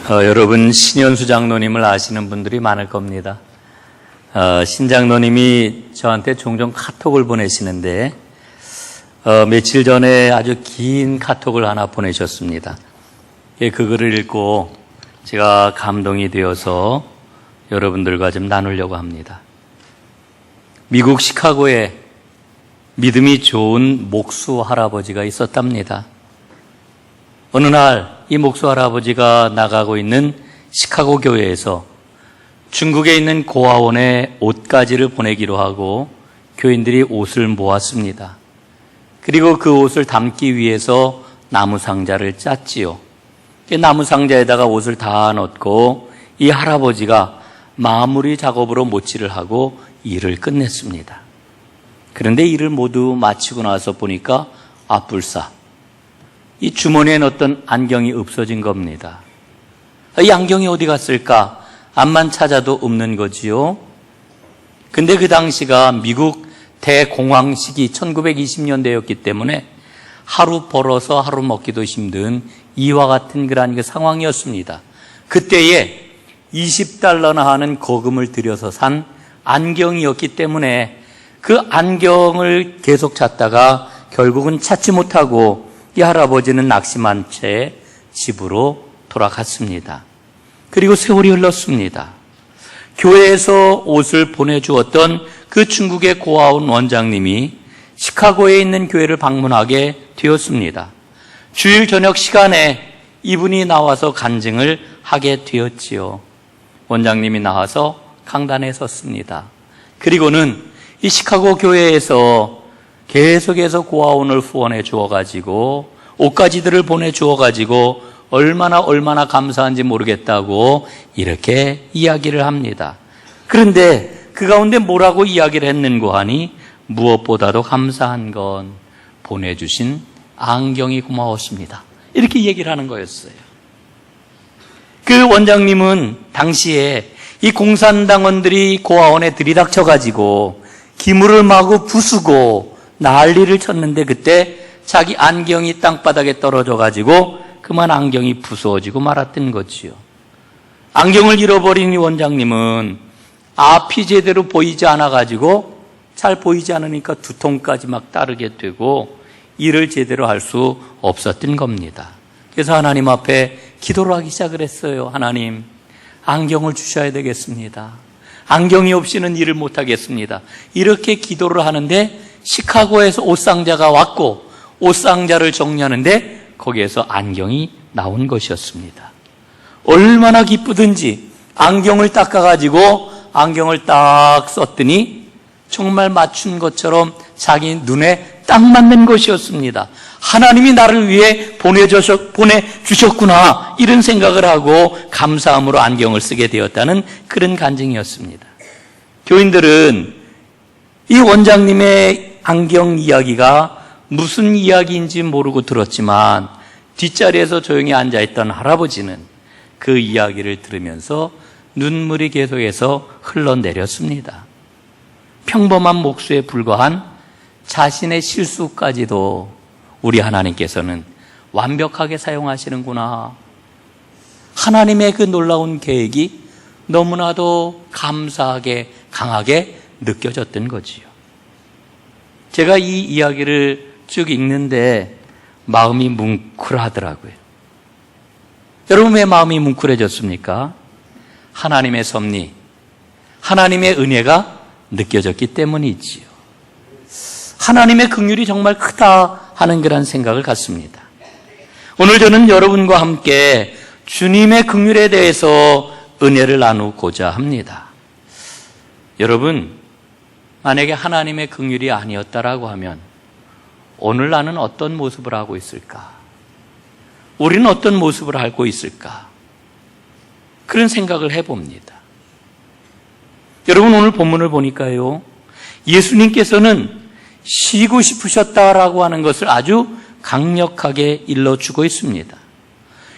여러분 신현수 장로님을 아시는 분들이 많을 겁니다. 신 장로님이 저한테 종종 카톡을 보내시는데 며칠 전에 아주 긴 카톡을 하나 보내셨습니다. 그 글을 읽고 제가 감동이 되어서 여러분들과 좀 나누려고 합니다. 미국 시카고에 믿음이 좋은 목수 할아버지가 있었답니다. 어느 날 이 목수 할아버지가 나가고 있는 시카고 교회에서 중국에 있는 고아원에 옷가지를 보내기로 하고 교인들이 옷을 모았습니다. 그리고 그 옷을 담기 위해서 나무 상자를 짰지요. 나무 상자에다가 옷을 다 넣고 이 할아버지가 마무리 작업으로 모치를 하고 일을 끝냈습니다. 그런데 일을 모두 마치고 나서 보니까 불사 이 주머니에 넣었던 안경이 없어진 겁니다. 이 안경이 어디 갔을까? 앞만 찾아도 없는 거지요. 근데 그 당시가 미국 대공황 시기 1920년대였기 때문에 하루 벌어서 하루 먹기도 힘든 이와 같은 그런 상황이었습니다. 그때에 20달러나 하는 거금을 들여서 산 안경이었기 때문에 그 안경을 계속 찾다가 결국은 찾지 못하고 이 할아버지는 낙심한 채 집으로 돌아갔습니다. 그리고 세월이 흘렀습니다. 교회에서 옷을 보내주었던 그 중국의 고아원 원장님이 시카고에 있는 교회를 방문하게 되었습니다. 주일 저녁 시간에 이분이 나와서 간증을 하게 되었지요. 원장님이 나와서 강단에 섰습니다. 그리고는 이 시카고 교회에서 계속해서 고아원을 후원해 주어가지고 옷가지들을 보내주어가지고 얼마나 감사한지 모르겠다고 이렇게 이야기를 합니다. 그런데 그 가운데 뭐라고 이야기를 했는고 하니 무엇보다도 감사한 건 보내주신 안경이 고마웠습니다. 이렇게 얘기를 하는 거였어요. 그 원장님은 당시에 이 공산당원들이 고아원에 들이닥쳐가지고 기물을 마구 부수고 난리를 쳤는데 그때 자기 안경이 땅바닥에 떨어져가지고 그만 안경이 부서지고 말았던 거지요. 안경을 잃어버린 이 원장님은 앞이 제대로 보이지 않아가지고 잘 보이지 않으니까 두통까지 막 따르게 되고 일을 제대로 할 수 없었던 겁니다. 그래서 하나님 앞에 기도를 하기 시작을 했어요. 하나님, 안경을 주셔야 되겠습니다. 안경이 없이는 일을 못하겠습니다. 이렇게 기도를 하는데 시카고에서 옷상자가 왔고 옷상자를 정리하는데 거기에서 안경이 나온 것이었습니다. 얼마나 기쁘든지 안경을 닦아가지고 안경을 딱 썼더니 정말 맞춘 것처럼 자기 눈에 딱 맞는 것이었습니다. 하나님이 나를 위해 보내주셨구나 이런 생각을 하고 감사함으로 안경을 쓰게 되었다는 그런 간증이었습니다. 교인들은 이 원장님의 안경 이야기가 무슨 이야기인지 모르고 들었지만 뒷자리에서 조용히 앉아있던 할아버지는 그 이야기를 들으면서 눈물이 계속해서 흘러내렸습니다. 평범한 목수에 불과한 자신의 실수까지도 우리 하나님께서는 완벽하게 사용하시는구나. 하나님의 그 놀라운 계획이 너무나도 감사하게 강하게 느껴졌던 거지요. 제가 이 이야기를 쭉 읽는데 마음이 뭉클하더라고요. 여러분 왜 마음이 뭉클해졌습니까? 하나님의 섭리, 하나님의 은혜가 느껴졌기 때문이지요. 하나님의 긍휼이 정말 크다 하는 그런 생각을 갖습니다. 오늘 저는 여러분과 함께 주님의 긍휼에 대해서 은혜를 나누고자 합니다. 여러분, 만약에 하나님의 긍휼이 아니었다라고 하면 오늘 나는 어떤 모습을 하고 있을까? 우리는 어떤 모습을 하고 있을까? 그런 생각을 해봅니다. 여러분 오늘 본문을 보니까요, 예수님께서는 쉬고 싶으셨다라고 하는 것을 아주 강력하게 일러주고 있습니다.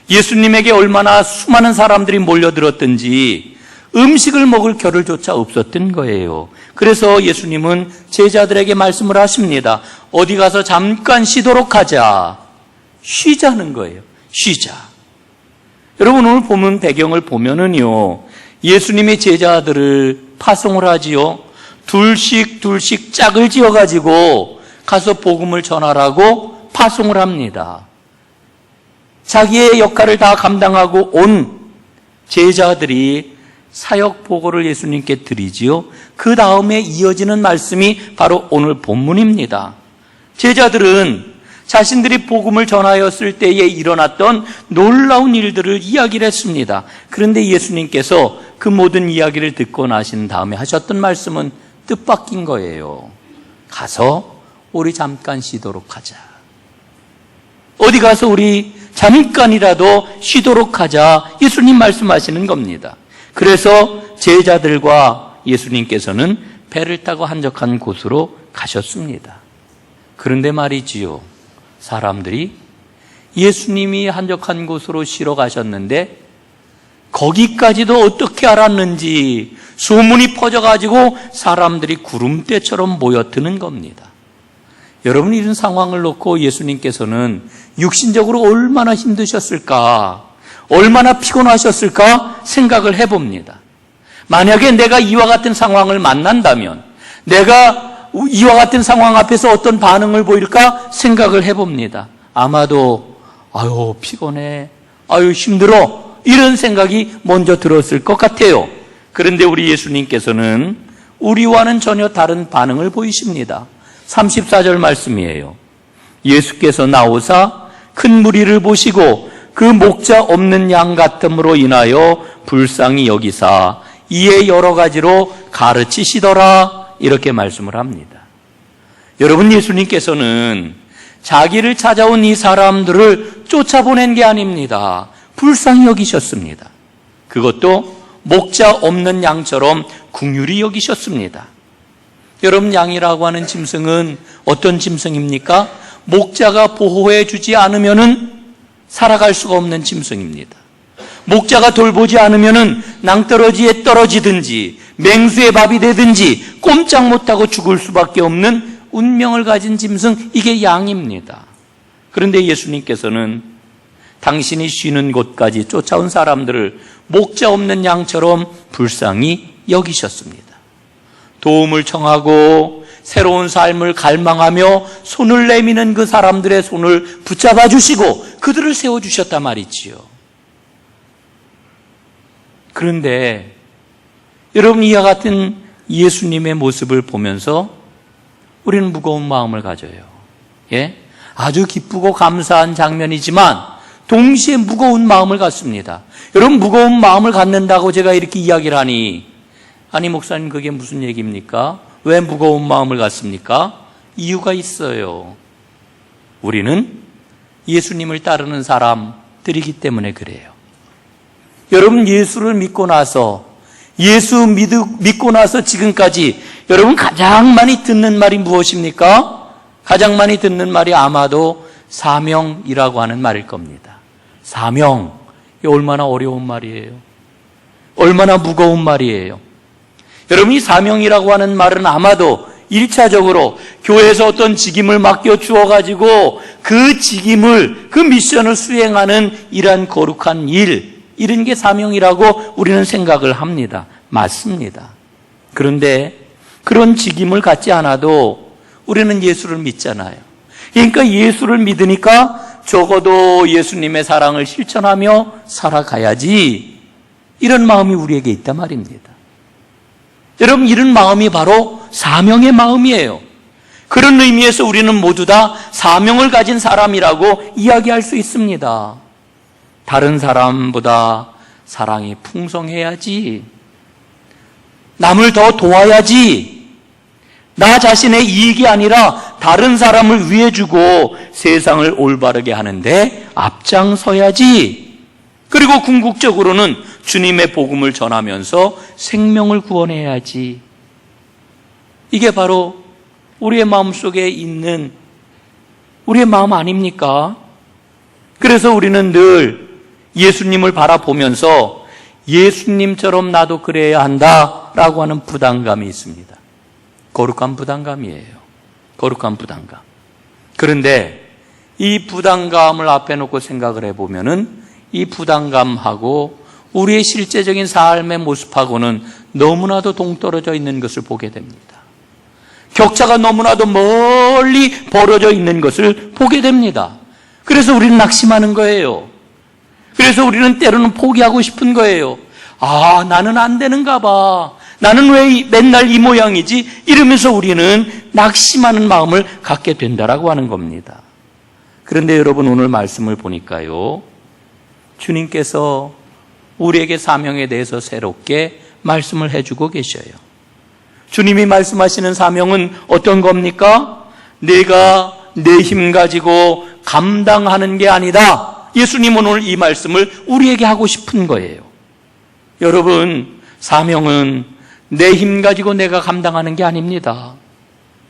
예수님에게 얼마나 수많은 사람들이 몰려들었든지 음식을 먹을 겨를조차 없었던 거예요. 그래서 예수님은 제자들에게 말씀을 하십니다. 어디 가서 잠깐 쉬도록 하자. 쉬자는 거예요. 쉬자. 여러분 오늘 보면 배경을 보면은요, 예수님의 제자들을 파송을 하지요. 둘씩 짝을 지어가지고 가서 복음을 전하라고 파송을 합니다. 자기의 역할을 다 감당하고 온 제자들이 사역 보고를 예수님께 드리지요. 그 다음에 이어지는 말씀이 바로 오늘 본문입니다. 제자들은 자신들이 복음을 전하였을 때에 일어났던 놀라운 일들을 이야기를 했습니다. 그런데 예수님께서 그 모든 이야기를 듣고 나신 다음에 하셨던 말씀은 뜻밖인 거예요. 가서 우리 잠깐 쉬도록 하자. 어디 가서 우리 잠깐이라도 쉬도록 하자. 예수님 말씀하시는 겁니다. 그래서 제자들과 예수님께서는 배를 타고 한적한 곳으로 가셨습니다. 그런데 말이지요, 사람들이 예수님이 한적한 곳으로 쉬러 가셨는데 거기까지도 어떻게 알았는지 소문이 퍼져가지고 사람들이 구름대처럼 모여드는 겁니다. 여러분, 이런 상황을 놓고 예수님께서는 육신적으로 얼마나 힘드셨을까, 얼마나 피곤하셨을까 생각을 해봅니다. 만약에 내가 이와 같은 상황을 만난다면 내가 이와 같은 상황 앞에서 어떤 반응을 보일까 생각을 해봅니다. 아마도 아유 피곤해, 아유 힘들어, 이런 생각이 먼저 들었을 것 같아요. 그런데 우리 예수님께서는 우리와는 전혀 다른 반응을 보이십니다. 34절 말씀이에요. 예수께서 나오사 큰 무리를 보시고 그 목자 없는 양 같음으로 인하여 불쌍히 여기사 이에 여러 가지로 가르치시더라, 이렇게 말씀을 합니다. 여러분, 예수님께서는 자기를 찾아온 이 사람들을 쫓아보낸 게 아닙니다. 불쌍히 여기셨습니다. 그것도 목자 없는 양처럼 긍휼히 여기셨습니다. 여러분, 양이라고 하는 짐승은 어떤 짐승입니까? 목자가 보호해 주지 않으면은 살아갈 수가 없는 짐승입니다. 목자가 돌보지 않으면은 낭떠러지에 떨어지든지 맹수의 밥이 되든지 꼼짝 못하고 죽을 수밖에 없는 운명을 가진 짐승, 이게 양입니다. 그런데 예수님께서는 당신이 쉬는 곳까지 쫓아온 사람들을 목자 없는 양처럼 불쌍히 여기셨습니다. 도움을 청하고 새로운 삶을 갈망하며 손을 내미는 그 사람들의 손을 붙잡아 주시고 그들을 세워주셨단 말이지요. 그런데 여러분, 이와 같은 예수님의 모습을 보면서 우리는 무거운 마음을 가져요. 예? 아주 기쁘고 감사한 장면이지만 동시에 무거운 마음을 갖습니다. 여러분, 무거운 마음을 갖는다고 제가 이렇게 이야기를 하니, 아니 목사님 그게 무슨 얘기입니까? 왜 무거운 마음을 갖습니까? 이유가 있어요. 우리는 예수님을 따르는 사람들이기 때문에 그래요. 여러분, 예수를 믿고 나서 믿고 나서 지금까지 여러분 가장 많이 듣는 말이 무엇입니까? 가장 많이 듣는 말이 아마도 사명이라고 하는 말일 겁니다. 사명, 이게 얼마나 어려운 말이에요. 얼마나 무거운 말이에요. 여러분, 이 사명이라고 하는 말은 아마도 1차적으로 교회에서 어떤 직임을 맡겨 주어가지고 그 직임을, 그 미션을 수행하는 이러한 거룩한 일, 이런 게 사명이라고 우리는 생각을 합니다. 맞습니다. 그런데 그런 직임을 갖지 않아도 우리는 예수를 믿잖아요. 그러니까 예수를 믿으니까 적어도 예수님의 사랑을 실천하며 살아가야지, 이런 마음이 우리에게 있단 말입니다. 여러분, 이런 마음이 바로 사명의 마음이에요. 그런 의미에서 우리는 모두 다 사명을 가진 사람이라고 이야기할 수 있습니다. 다른 사람보다 사랑이 풍성해야지, 남을 더 도와야지, 나 자신의 이익이 아니라 다른 사람을 위해 주고 세상을 올바르게 하는데 앞장서야지, 그리고 궁극적으로는 주님의 복음을 전하면서 생명을 구원해야지. 이게 바로 우리의 마음속에 있는 우리의 마음 아닙니까? 그래서 우리는 늘 예수님을 바라보면서 예수님처럼 나도 그래야 한다라고 하는 부담감이 있습니다. 거룩한 부담감이에요. 거룩한 부담감. 그런데 이 부담감을 앞에 놓고 생각을 해보면은 이 부담감하고 우리의 실제적인 삶의 모습하고는 너무나도 동떨어져 있는 것을 보게 됩니다. 격차가 너무나도 멀리 벌어져 있는 것을 보게 됩니다. 그래서 우리는 낙심하는 거예요. 그래서 우리는 때로는 포기하고 싶은 거예요. 아, 나는 안 되는가 봐. 나는 왜 맨날 이 모양이지? 이러면서 우리는 낙심하는 마음을 갖게 된다라고 하는 겁니다. 그런데 여러분, 오늘 말씀을 보니까요, 주님께서 우리에게 사명에 대해서 새롭게 말씀을 해주고 계셔요. 주님이 말씀하시는 사명은 어떤 겁니까? 내가 내 힘 가지고 감당하는 게 아니다. 예수님은 오늘 이 말씀을 우리에게 하고 싶은 거예요. 여러분, 사명은 내 힘 가지고 내가 감당하는 게 아닙니다.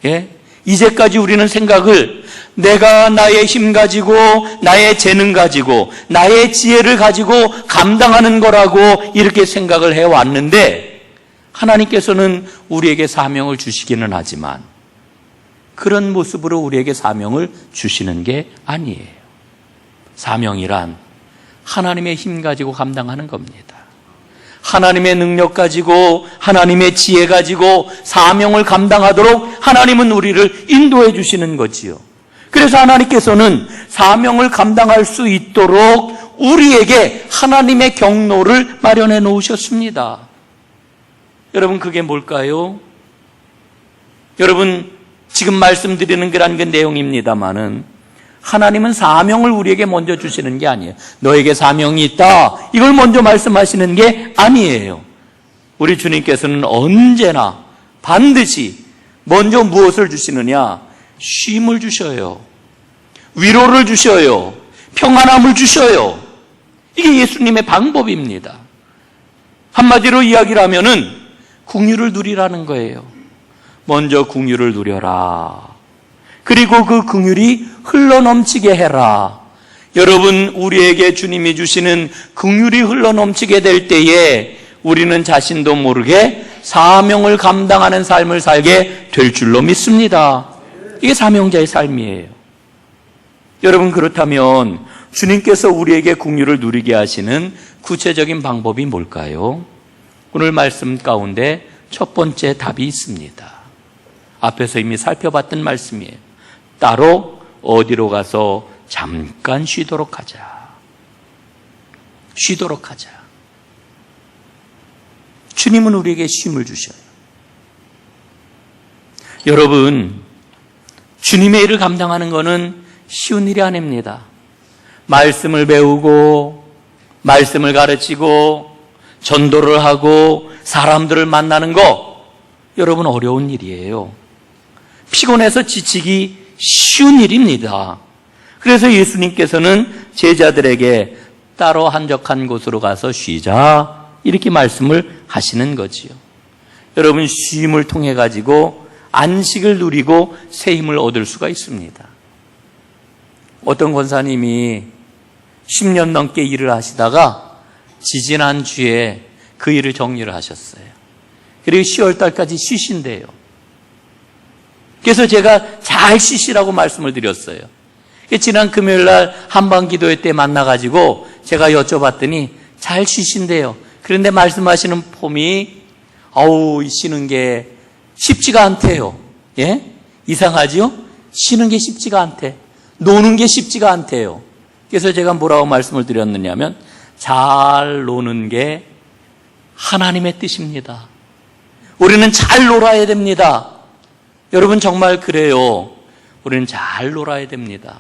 예? 이제까지 우리는 생각을 내가 나의 힘 가지고 나의 재능 가지고 나의 지혜를 가지고 감당하는 거라고 이렇게 생각을 해왔는데, 하나님께서는 우리에게 사명을 주시기는 하지만 그런 모습으로 우리에게 사명을 주시는 게 아니에요. 사명이란 하나님의 힘 가지고 감당하는 겁니다. 하나님의 능력 가지고 하나님의 지혜 가지고 사명을 감당하도록 하나님은 우리를 인도해 주시는 거지요. 그래서 하나님께서는 사명을 감당할 수 있도록 우리에게 하나님의 경로를 마련해 놓으셨습니다. 여러분, 그게 뭘까요? 여러분, 지금 말씀드리는 그런 그 내용입니다만은 하나님은 사명을 우리에게 먼저 주시는 게 아니에요. 너에게 사명이 있다, 이걸 먼저 말씀하시는 게 아니에요. 우리 주님께서는 언제나 반드시 먼저 무엇을 주시느냐? 쉼을 주셔요. 위로를 주셔요. 평안함을 주셔요. 이게 예수님의 방법입니다. 한마디로 이야기를 하면은 긍휼을 누리라는 거예요. 먼저 긍휼을 누려라. 그리고 그 긍휼이 흘러넘치게 해라. 여러분, 우리에게 주님이 주시는 긍휼이 흘러넘치게 될 때에 우리는 자신도 모르게 사명을 감당하는 삶을 살게 될 줄로 믿습니다. 이게 사명자의 삶이에요. 여러분, 그렇다면 주님께서 우리에게 긍휼을 누리게 하시는 구체적인 방법이 뭘까요? 오늘 말씀 가운데 첫 번째 답이 있습니다. 앞에서 이미 살펴봤던 말씀이에요. 따로 어디로 가서 잠깐 쉬도록 하자. 쉬도록 하자. 주님은 우리에게 쉼을 주셔요. 여러분, 주님의 일을 감당하는 것은 쉬운 일이 아닙니다. 말씀을 배우고 말씀을 가르치고 전도를 하고 사람들을 만나는 거, 여러분, 어려운 일이에요. 피곤해서 지치기 쉬운 일입니다. 그래서 예수님께서는 제자들에게 따로 한적한 곳으로 가서 쉬자, 이렇게 말씀을 하시는 거지요. 여러분, 쉼을 통해 가지고 안식을 누리고 새 힘을 얻을 수가 있습니다. 어떤 권사님이 10년 넘게 일을 하시다가 지지난 주에 그 일을 정리를 하셨어요. 그리고 10월 달까지 쉬신대요. 그래서 제가 잘 쉬시라고 말씀을 드렸어요. 지난 금요일 날 한방기도회 때 만나가지고 제가 여쭤봤더니 잘 쉬신대요. 그런데 말씀하시는 폼이 쉬는 게 쉽지가 않대요. 예? 이상하지요? 쉬는 게 쉽지가 않대. 노는 게 쉽지가 않대요. 그래서 제가 뭐라고 말씀을 드렸느냐면, 잘 노는 게 하나님의 뜻입니다. 우리는 잘 놀아야 됩니다. 여러분, 정말 그래요. 우리는 잘 놀아야 됩니다.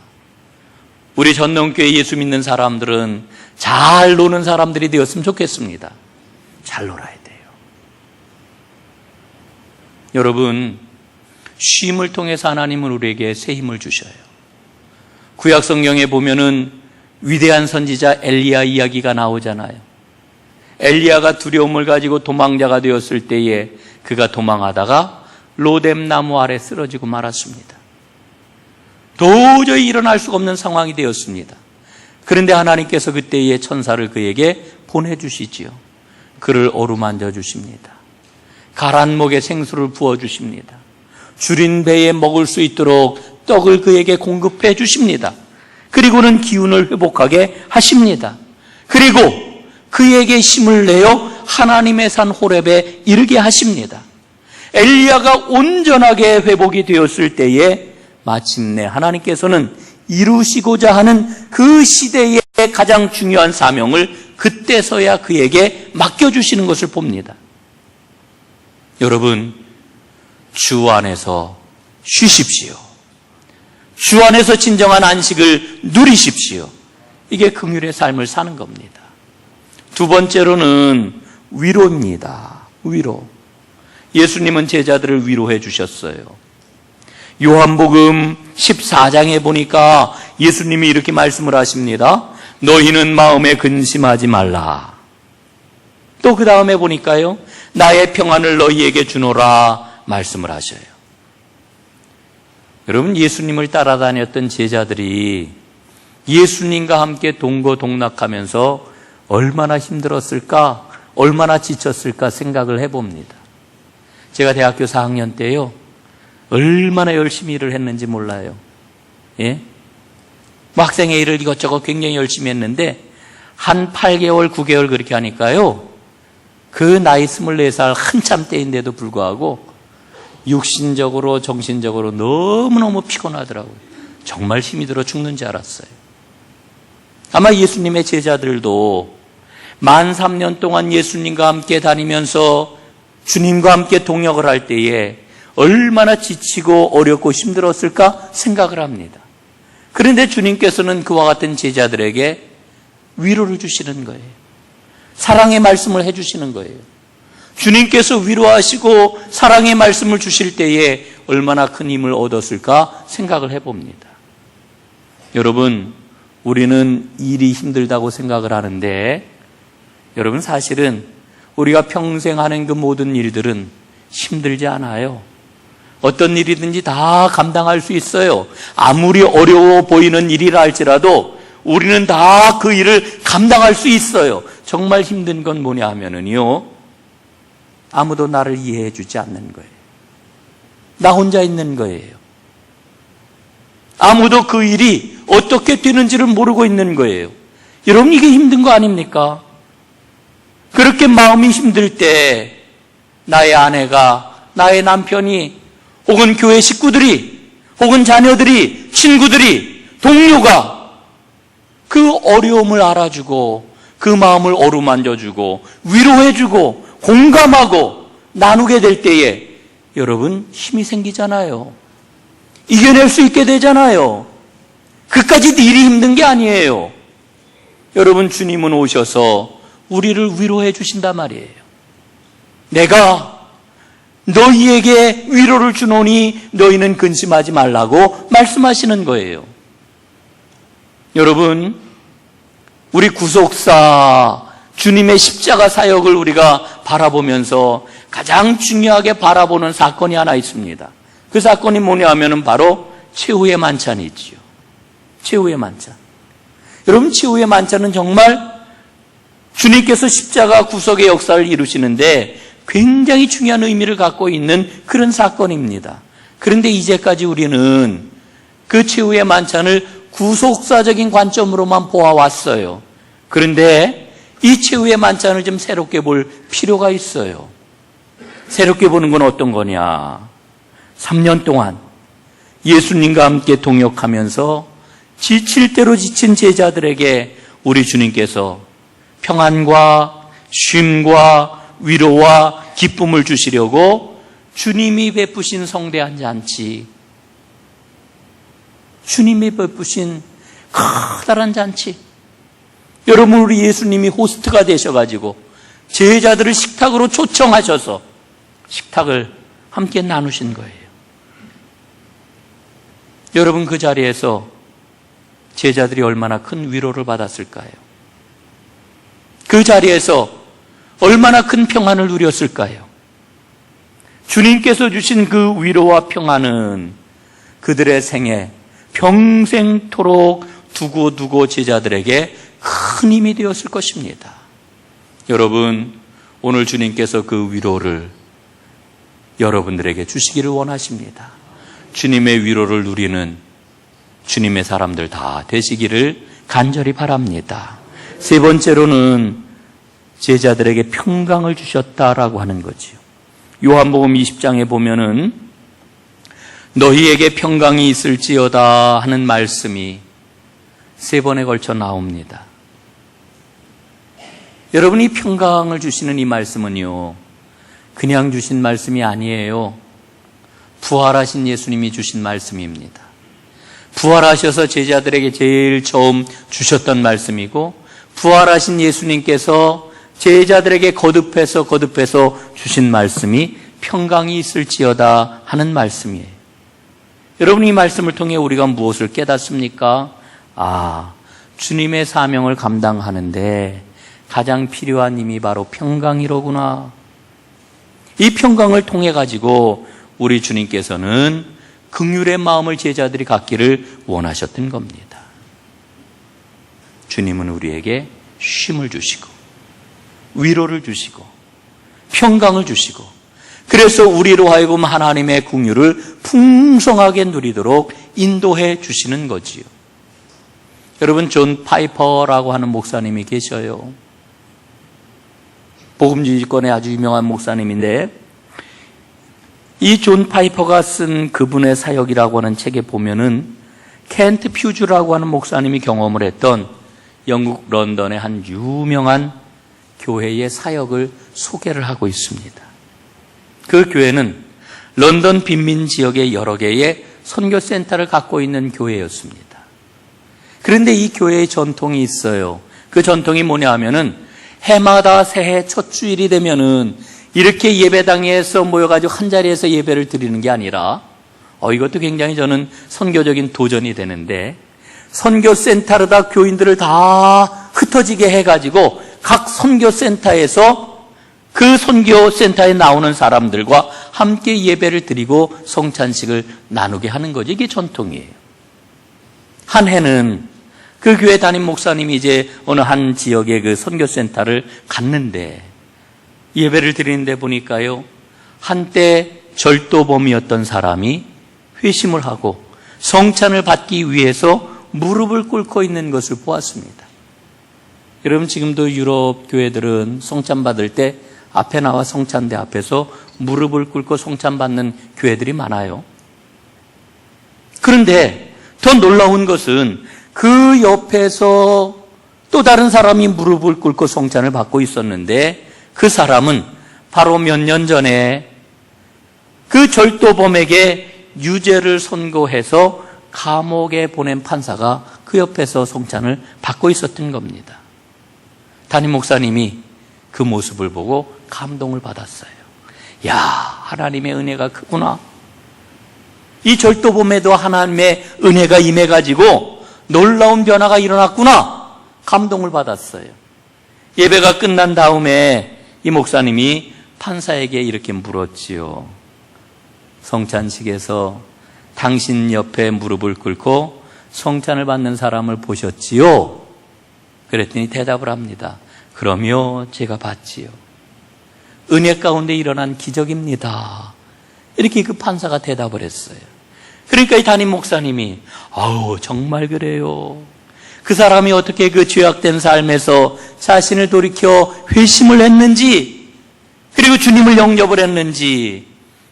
우리 전농교회 예수 믿는 사람들은 잘 노는 사람들이 되었으면 좋겠습니다. 잘 놀아야 돼요. 여러분, 쉼을 통해서 하나님은 우리에게 새 힘을 주셔요. 구약 성경에 보면은 위대한 선지자 엘리야 이야기가 나오잖아요. 엘리야가 두려움을 가지고 도망자가 되었을 때에 그가 도망하다가 로뎀 나무 아래 쓰러지고 말았습니다. 도저히 일어날 수가 없는 상황이 되었습니다. 그런데 하나님께서 그때의 천사를 그에게 보내주시지요. 그를 어루만져 주십니다. 가란 목에 생수를 부어주십니다. 줄인 배에 먹을 수 있도록 떡을 그에게 공급해 주십니다. 그리고는 기운을 회복하게 하십니다. 그리고 그에게 힘을 내어 하나님의 산 호렙에 이르게 하십니다. 엘리야가 온전하게 회복이 되었을 때에 마침내 하나님께서는 이루시고자 하는 그 시대의 가장 중요한 사명을 그때서야 그에게 맡겨주시는 것을 봅니다. 여러분, 주 안에서 쉬십시오. 주 안에서 진정한 안식을 누리십시오. 이게 긍휼의 삶을 사는 겁니다. 두 번째로는 위로입니다. 위로. 예수님은 제자들을 위로해 주셨어요. 요한복음 14장에 보니까 예수님이 이렇게 말씀을 하십니다. 너희는 마음에 근심하지 말라. 또 그 다음에 보니까요, 나의 평안을 너희에게 주노라 말씀을 하셔요. 여러분, 예수님을 따라다녔던 제자들이 예수님과 함께 동거동락하면서 얼마나 힘들었을까, 얼마나 지쳤을까 생각을 해봅니다. 제가 대학교 4학년 때요, 얼마나 열심히 일을 했는지 몰라요. 예? 학생의 일을 이것저것 굉장히 열심히 했는데 한 8개월, 9개월 그렇게 하니까요, 그 나이 24살 한참 때인데도 불구하고 육신적으로 정신적으로 너무너무 피곤하더라고요. 정말 힘이 들어 죽는 줄 알았어요. 아마 예수님의 제자들도 만 3년 동안 예수님과 함께 다니면서 주님과 함께 동역을 할 때에 얼마나 지치고 어렵고 힘들었을까 생각을 합니다. 그런데 주님께서는 그와 같은 제자들에게 위로를 주시는 거예요. 사랑의 말씀을 해주시는 거예요. 주님께서 위로하시고 사랑의 말씀을 주실 때에 얼마나 큰 힘을 얻었을까 생각을 해봅니다. 여러분, 우리는 일이 힘들다고 생각을 하는데, 여러분, 사실은 우리가 평생 하는 그 모든 일들은 힘들지 않아요. 어떤 일이든지 다 감당할 수 있어요. 아무리 어려워 보이는 일이라 할지라도 우리는 다 그 일을 감당할 수 있어요. 정말 힘든 건 뭐냐 하면은요, 아무도 나를 이해해 주지 않는 거예요. 나 혼자 있는 거예요. 아무도 그 일이 어떻게 되는지를 모르고 있는 거예요. 여러분, 이게 힘든 거 아닙니까? 그렇게 마음이 힘들 때 나의 아내가, 나의 남편이, 혹은 교회 식구들이, 혹은 자녀들이, 친구들이, 동료가 그 어려움을 알아주고 그 마음을 어루만져주고 위로해주고 공감하고 나누게 될 때에 여러분, 힘이 생기잖아요. 이겨낼 수 있게 되잖아요. 그까짓 일이 힘든 게 아니에요. 여러분, 주님은 오셔서 우리를 위로해 주신단 말이에요. 내가 너희에게 위로를 주노니 너희는 근심하지 말라고 말씀하시는 거예요. 여러분, 우리 구속사 주님의 십자가 사역을 우리가 바라보면서 가장 중요하게 바라보는 사건이 하나 있습니다. 그 사건이 뭐냐 하면은 바로 최후의 만찬이지요. 최후의 만찬. 여러분, 최후의 만찬은 정말 주님께서 십자가 구속의 역사를 이루시는데 굉장히 중요한 의미를 갖고 있는 그런 사건입니다. 그런데 이제까지 우리는 그 최후의 만찬을 구속사적인 관점으로만 보아왔어요. 그런데 이 최후의 만찬을 좀 새롭게 볼 필요가 있어요. 새롭게 보는 건 어떤 거냐? 3년 동안 예수님과 함께 동역하면서 지칠 대로 지친 제자들에게 우리 주님께서 평안과 쉼과 위로와 기쁨을 주시려고 주님이 베푸신 성대한 잔치, 주님이 베푸신 커다란 잔치. 여러분, 우리 예수님이 호스트가 되셔가지고 제자들을 식탁으로 초청하셔서 식탁을 함께 나누신 거예요. 여러분, 그 자리에서 제자들이 얼마나 큰 위로를 받았을까요? 그 자리에서 얼마나 큰 평안을 누렸을까요? 주님께서 주신 그 위로와 평안은 그들의 생에 평생토록 두고 제자들에게 큰 힘이 되었을 것입니다. 여러분, 오늘 주님께서 그 위로를 여러분들에게 주시기를 원하십니다. 주님의 위로를 누리는 주님의 사람들 다 되시기를 간절히 바랍니다. 세 번째로는 제자들에게 평강을 주셨다라고 하는 거지요. 요한복음 20장에 보면은 너희에게 평강이 있을지어다 하는 말씀이 세 번에 걸쳐 나옵니다. 여러분이 평강을 주시는 이 말씀은요, 그냥 주신 말씀이 아니에요. 부활하신 예수님이 주신 말씀입니다. 부활하셔서 제자들에게 제일 처음 주셨던 말씀이고, 부활하신 예수님께서 제자들에게 거듭해서 주신 말씀이 평강이 있을지어다 하는 말씀이에요. 여러분, 이 말씀을 통해 우리가 무엇을 깨닫습니까? 주님의 사명을 감당하는데 가장 필요한 힘이 바로 평강이로구나. 이 평강을 통해 가지고 우리 주님께서는 긍휼의 마음을 제자들이 갖기를 원하셨던 겁니다. 주님은 우리에게 쉼을 주시고 위로를 주시고 평강을 주시고, 그래서 우리로 하여금 하나님의 긍휼을 풍성하게 누리도록 인도해 주시는 거지요. 여러분, 존 파이퍼라고 하는 목사님이 계셔요. 복음주의권의 아주 유명한 목사님인데, 이 존 파이퍼가 쓴 그분의 사역이라고 하는 책에 보면은 켄트 퓨즈라고 하는 목사님이 경험을 했던 영국 런던의 한 유명한 교회의 사역을 소개를 하고 있습니다. 그 교회는 런던 빈민 지역의 여러 개의 선교센터를 갖고 있는 교회였습니다. 그런데 이 교회의 전통이 있어요. 그 전통이 뭐냐 하면은 해마다 새해 첫 주일이 되면은 이렇게 예배당에서 모여가지고 한 자리에서 예배를 드리는 게 아니라, 이것도 굉장히 저는 선교적인 도전이 되는데, 선교센터로다 교인들을 다 흩어지게 해가지고 각 선교센터에서 그 선교센터에 나오는 사람들과 함께 예배를 드리고 성찬식을 나누게 하는 거죠. 이게 전통이에요. 한 해는 그 교회 담임 목사님이 이제 어느 한 지역의 그 선교센터를 갔는데, 예배를 드리는데 보니까요, 한때 절도범이었던 사람이 회심을 하고 성찬을 받기 위해서 무릎을 꿇고 있는 것을 보았습니다. 여러분, 지금도 유럽 교회들은 성찬 받을 때 앞에 나와 성찬대 앞에서 무릎을 꿇고 성찬 받는 교회들이 많아요. 그런데 더 놀라운 것은 그 옆에서 또 다른 사람이 무릎을 꿇고 성찬을 받고 있었는데, 그 사람은 바로 몇 년 전에 그 절도범에게 유죄를 선고해서 감옥에 보낸 판사가 그 옆에서 성찬을 받고 있었던 겁니다. 담임 목사님이 그 모습을 보고 감동을 받았어요. 야, 하나님의 은혜가 크구나. 이 절도범에도 하나님의 은혜가 임해가지고 놀라운 변화가 일어났구나. 감동을 받았어요. 예배가 끝난 다음에 이 목사님이 판사에게 이렇게 물었지요. 성찬식에서 당신 옆에 무릎을 꿇고 성찬을 받는 사람을 보셨지요? 그랬더니 대답을 합니다. 그럼요, 제가 봤지요. 은혜 가운데 일어난 기적입니다. 이렇게 그 판사가 대답을 했어요. 그러니까 이 담임 목사님이 정말 그래요. 그 사람이 어떻게 그 죄악된 삶에서 자신을 돌이켜 회심을 했는지, 그리고 주님을 영접을 했는지,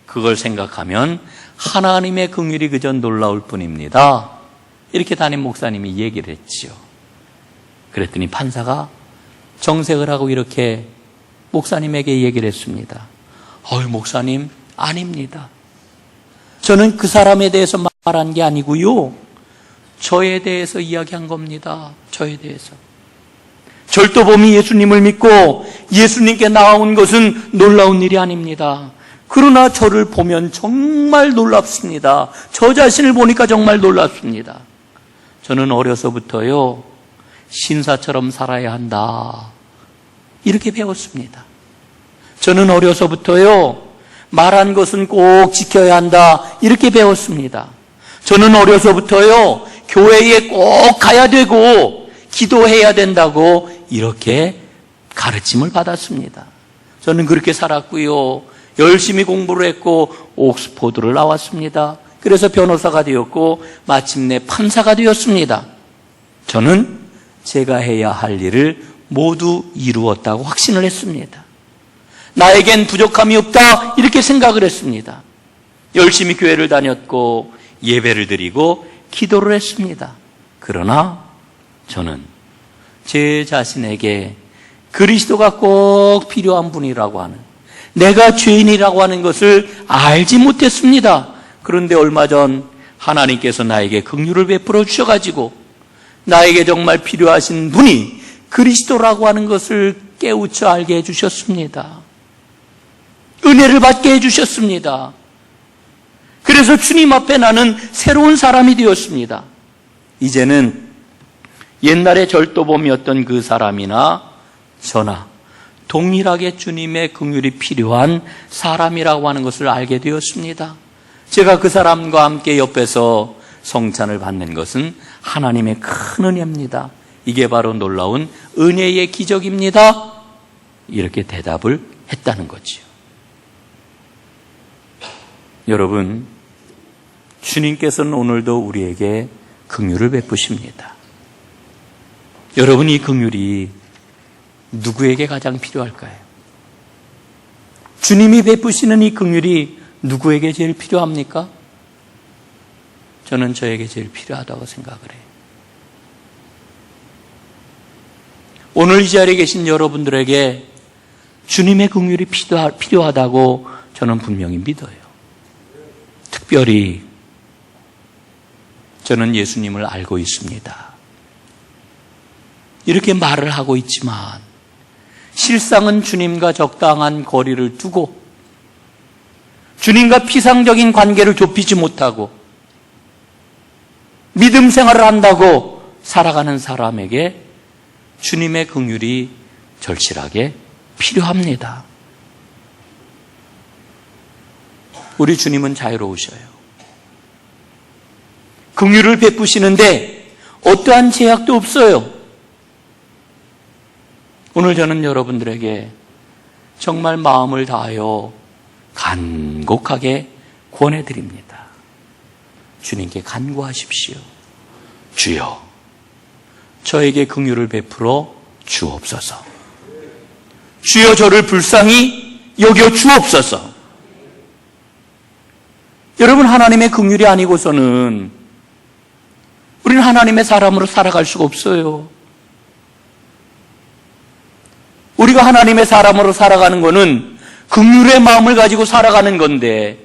그걸 생각하면 하나님의 긍휼이 그저 놀라울 뿐입니다. 이렇게 담임 목사님이 얘기를 했지요. 그랬더니 판사가 정색을 하고 이렇게 목사님에게 얘기를 했습니다. 목사님, 아닙니다. 저는 그 사람에 대해서 말한 게 아니고요, 저에 대해서 이야기한 겁니다. 저에 대해서. 절도범이 예수님을 믿고 예수님께 나온 것은 놀라운 일이 아닙니다. 그러나 저를 보면 정말 놀랍습니다. 저 자신을 보니까 정말 놀랍습니다. 저는 어려서부터요, 신사처럼 살아야 한다, 이렇게 배웠습니다. 저는 어려서부터요, 말한 것은 꼭 지켜야 한다, 이렇게 배웠습니다. 저는 어려서부터요, 교회에 꼭 가야 되고 기도해야 된다고 이렇게 가르침을 받았습니다. 저는 그렇게 살았고요, 열심히 공부를 했고 옥스포드를 나왔습니다. 그래서 변호사가 되었고 마침내 판사가 되었습니다. 저는 제가 해야 할 일을 모두 이루었다고 확신을 했습니다. 나에겐 부족함이 없다 이렇게 생각을 했습니다. 열심히 교회를 다녔고 예배를 드리고 기도를 했습니다. 그러나 저는 제 자신에게 그리스도가 꼭 필요한 분이라고 하는, 내가 죄인이라고 하는 것을 알지 못했습니다. 그런데 얼마 전 하나님께서 나에게 긍휼을 베풀어 주셔가지고 나에게 정말 필요하신 분이 그리스도라고 하는 것을 깨우쳐 알게 해주셨습니다. 은혜를 받게 해주셨습니다. 그래서 주님 앞에 나는 새로운 사람이 되었습니다. 이제는 옛날에 절도범이었던 그 사람이나 저나 동일하게 주님의 긍휼이 필요한 사람이라고 하는 것을 알게 되었습니다. 제가 그 사람과 함께 옆에서 성찬을 받는 것은 하나님의 큰 은혜입니다. 이게 바로 놀라운 은혜의 기적입니다. 이렇게 대답을 했다는 거지요. 여러분, 주님께서는 오늘도 우리에게 긍휼을 베푸십니다. 여러분, 이 긍휼이 누구에게 가장 필요할까요? 주님이 베푸시는 이 긍휼이 누구에게 제일 필요합니까? 저는 저에게 제일 필요하다고 생각을 해요. 오늘 이 자리에 계신 여러분들에게 주님의 긍휼이 필요하다고 저는 분명히 믿어요. 특별히 저는 예수님을 알고 있습니다. 이렇게 말을 하고 있지만 실상은 주님과 적당한 거리를 두고 주님과 피상적인 관계를 좁히지 못하고 믿음 생활을 한다고 살아가는 사람에게 주님의 긍휼이 절실하게 필요합니다. 우리 주님은 자유로우셔요. 긍휼을 베푸시는데 어떠한 제약도 없어요. 오늘 저는 여러분들에게 정말 마음을 다하여 간곡하게 권해드립니다. 주님께 간구하십시오. 주여, 저에게 긍휼을 베풀어 주옵소서. 주여, 저를 불쌍히 여겨 주옵소서. 여러분, 하나님의 긍휼이 아니고서는 우리는 하나님의 사람으로 살아갈 수가 없어요. 우리가 하나님의 사람으로 살아가는 것은 긍휼의 마음을 가지고 살아가는 건데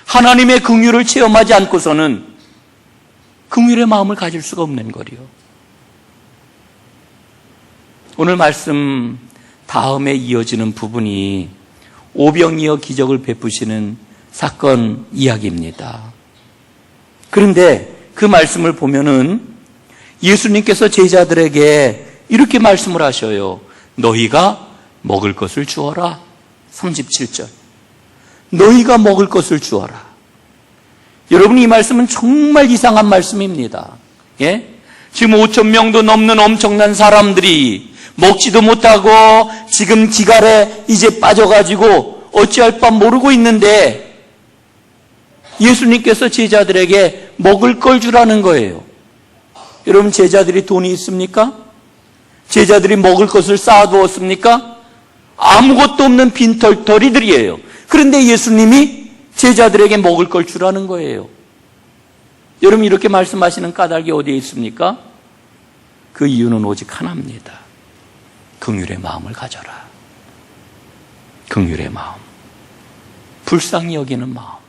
하나님의 긍휼을 체험하지 않고서는 긍휼의 마음을 가질 수가 없는 거리요. 오늘 말씀 다음에 이어지는 부분이 오병이어 기적을 베푸시는 사건 이야기입니다. 그런데 그 말씀을 보면은 예수님께서 제자들에게 이렇게 말씀을 하셔요. 너희가 먹을 것을 주어라. 37절. 너희가 먹을 것을 주어라. 여러분, 이 말씀은 정말 이상한 말씀입니다. 예? 지금 5,000명도 넘는 엄청난 사람들이 먹지도 못하고 지금 기갈에 이제 빠져가지고 어찌할 바 모르고 있는데 예수님께서 제자들에게 먹을 걸 주라는 거예요. 여러분, 제자들이 돈이 있습니까? 제자들이 먹을 것을 쌓아두었습니까? 아무것도 없는 빈털터리들이에요. 그런데 예수님이 제자들에게 먹을 걸 주라는 거예요. 여러분, 이렇게 말씀하시는 까닭이 어디에 있습니까? 그 이유는 오직 하나입니다. 긍휼의 마음을 가져라. 긍휼의 마음. 불쌍히 여기는 마음.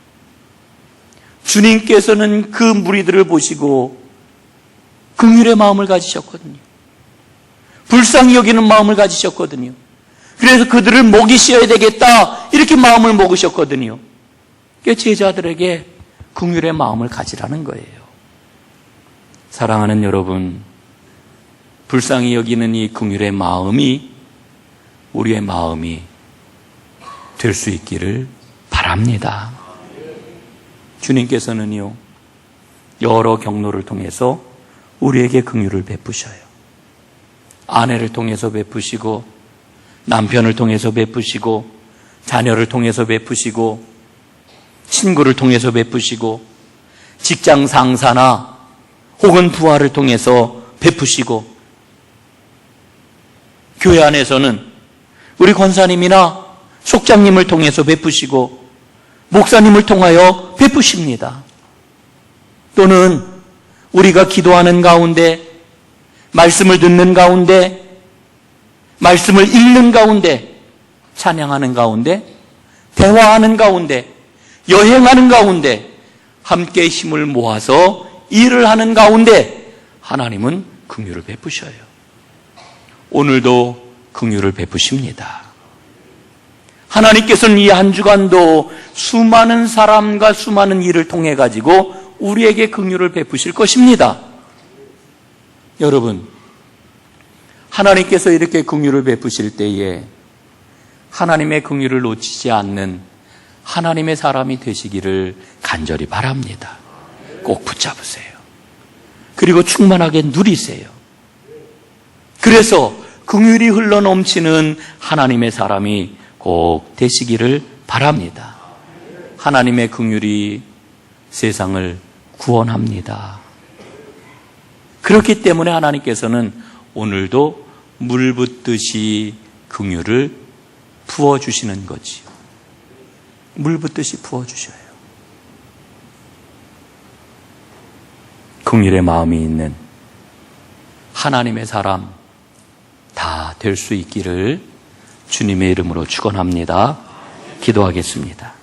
주님께서는 그 무리들을 보시고 긍휼의 마음을 가지셨거든요. 불쌍히 여기는 마음을 가지셨거든요. 그래서 그들을 먹이셔야 되겠다 이렇게 마음을 먹으셨거든요. 제자들에게 긍휼의 마음을 가지라는 거예요. 사랑하는 여러분, 불쌍히 여기는 이 긍휼의 마음이 우리의 마음이 될 수 있기를 바랍니다. 주님께서는요, 여러 경로를 통해서 우리에게 긍휼을 베푸셔요. 아내를 통해서 베푸시고, 남편을 통해서 베푸시고, 자녀를 통해서 베푸시고, 친구를 통해서 베푸시고, 직장 상사나 혹은 부하를 통해서 베푸시고, 교회 안에서는 우리 권사님이나 속장님을 통해서 베푸시고 목사님을 통하여 베푸십니다. 또는 우리가 기도하는 가운데, 말씀을 듣는 가운데, 말씀을 읽는 가운데, 찬양하는 가운데, 대화하는 가운데, 여행하는 가운데, 함께 힘을 모아서 일을 하는 가운데 하나님은 긍휼을 베푸셔요. 오늘도 긍휼을 베푸십니다. 하나님께서는 이 한 주간도 수많은 사람과 수많은 일을 통해 가지고 우리에게 긍휼을 베푸실 것입니다. 여러분, 하나님께서 이렇게 긍휼을 베푸실 때에 하나님의 긍휼을 놓치지 않는 하나님의 사람이 되시기를 간절히 바랍니다. 꼭 붙잡으세요. 그리고 충만하게 누리세요. 그래서 긍휼이 흘러넘치는 하나님의 사람이 꼭 되시기를 바랍니다. 하나님의 긍휼이 세상을 구원합니다. 그렇기 때문에 하나님께서는 오늘도 물 붓듯이 긍휼을 부어주시는 거지요. 물 붓듯이 부어주셔요. 긍휼의 마음이 있는 하나님의 사람 다 될 수 있기를 주님의 이름으로 축원합니다. 기도하겠습니다.